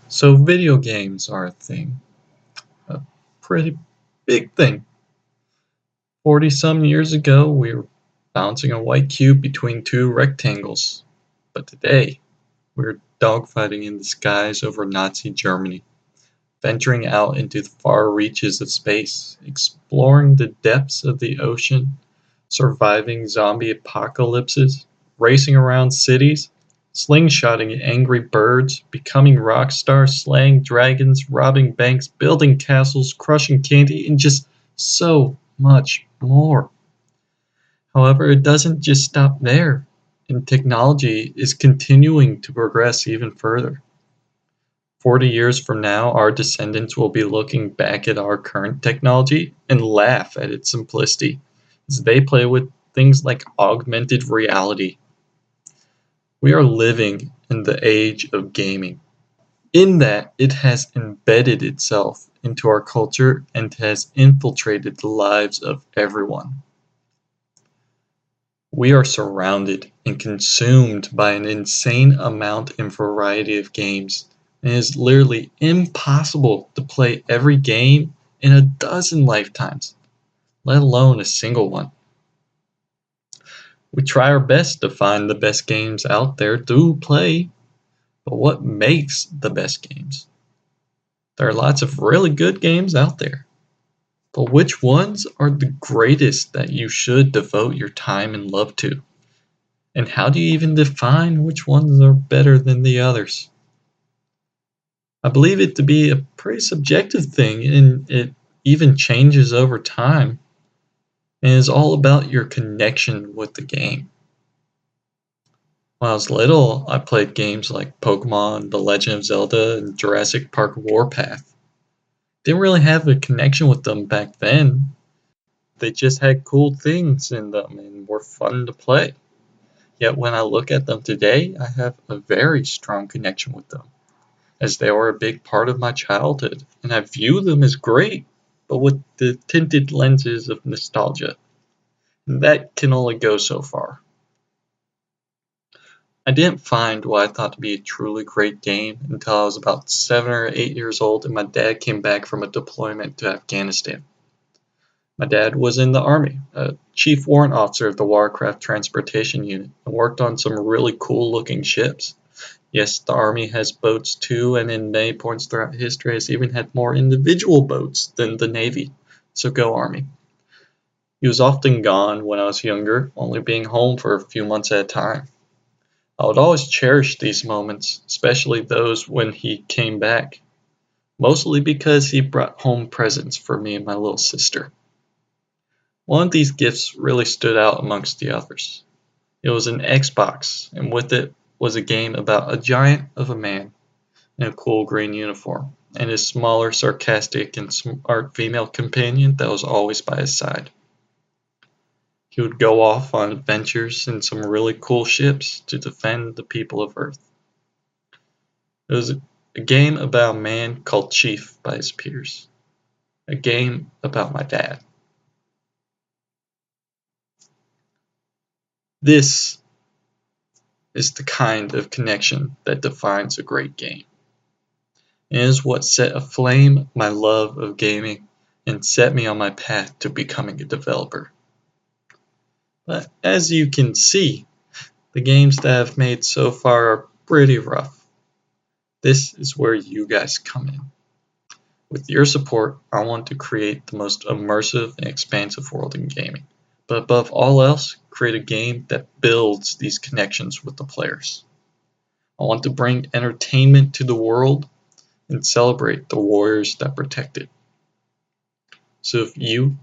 So video games are a thing, a pretty big thing. 40 some years ago, we were bouncing a white cube between two rectangles. But today, we're dogfighting in the skies over Nazi Germany, venturing out into the far reaches of space, exploring the depths of the ocean, surviving zombie apocalypses, racing around cities, slingshotting angry birds, becoming rock stars, slaying dragons, robbing banks, building castles, crushing candy, and just so much more. However, it doesn't just stop there, and technology is continuing to progress even further. 40 years from now, our descendants will be looking back at our current technology and laugh at its simplicity as they play with things like augmented reality. We are living in the age of gaming, in that it has embedded itself into our culture and has infiltrated the lives of everyone. We are surrounded and consumed by an insane amount and variety of games, and it is literally impossible to play every game in a dozen lifetimes, let alone a single one. We try our best to find the best games out there to play, but what makes the best games? There are lots of really good games out there, but which ones are the greatest that you should devote your time and love to? And how do you even define which ones are better than the others? I believe it to be a pretty subjective thing, and it even changes over time, and is all about your connection with the game. When I was little, I played games like Pokemon, The Legend of Zelda, and Jurassic Park Warpath. Didn't really have a connection with them back then. They just had cool things in them and were fun to play. Yet when I look at them today, I have a very strong connection with them, as they were a big part of my childhood, and I view them as great, but with the tinted lenses of nostalgia. And that can only go so far. I didn't find what I thought to be a truly great game until I was about 7 or 8 years old and my dad came back from a deployment to Afghanistan. My dad was in the Army, a chief warrant officer of the Watercraft Transportation Unit, and worked on some really cool looking ships. Yes, the Army has boats too, and in many points throughout history has even had more individual boats than the Navy. So go Army. He was often gone when I was younger, only being home for a few months at a time. I would always cherish these moments, especially those when he came back, mostly because he brought home presents for me and my little sister. One of these gifts really stood out amongst the others. It was an Xbox, and with it was a game about a giant of a man in a cool green uniform, and his smaller, sarcastic, and smart female companion that was always by his side. He would go off on adventures in some really cool ships to defend the people of Earth. It was a game about a man called Chief by his peers. A game about my dad. This is the kind of connection that defines a great game. It is what set aflame my love of gaming and set me on my path to becoming a developer. But as you can see, the games that I've made so far are pretty rough. This is where you guys come in. With your support, I want to create the most immersive and expansive world in gaming. But above all else, create a game that builds these connections with the players. I want to bring entertainment to the world and celebrate the warriors that protect it. So if you,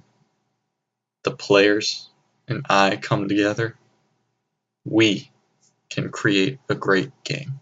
the players, and I come together, we can create a great game.